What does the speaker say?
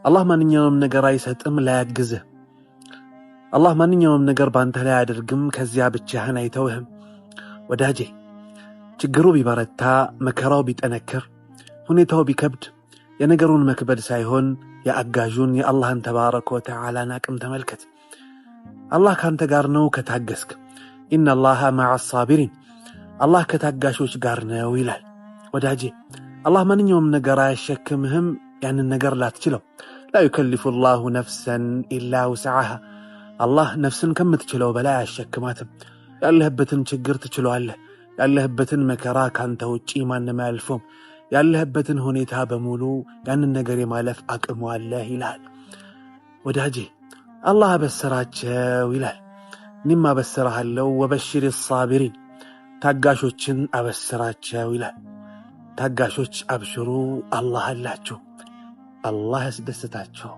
አላህ ማንኛውንም ነገር አይሰጥም ላያግዝህ። አላህ ማንኛውንም ነገር ባንተ ላይ አያደርግም ከዚያ ብቻህን አይተውህም። ወዳጄ ችግሩ ቢበረታ መከራው ቢጠነክር ሁኔታው ቢከብድ የነገሩን መክበድ ሳይሆን የአጋዡን የአላህን ተባረከ ወተዓላን አቅም ተመልከት። አላህ ካንተ ጋር ነው ከታገስክ። ኢነላሃ መዐሳቢሪን አላህ ከታጋሾች ጋር ነው ይላል። ወዳጄ አላህ ማንኛውም ነገር አያሸክምህም ያንን ነገር ላትችለው። ላ ዩከሊፉ ላሁ ነፍሰን ኢላ ውስዐሃ አላህ ነፍስን ከምትችለው በላይ አያሸክማትም። ያለህበትን ችግር ትችለዋለህ። ያለህበትን መከራ ካንተ ውጪ ማንም አያልፈውም። ያለህበትን ሁኔታ በሙሉ ያንን ነገር የማለፍ አቅሙ አለህ ይላል። ወዳጄ አላህ አበሰራቸው ይላል። እኔም አበስራለሁ ወበሽር ሳቢሪን ታጋሾችን አበስራቸው ይላል። ታጋሾች አብሽሩ አላህ አላችሁ። አላህ ያስደስታቸው።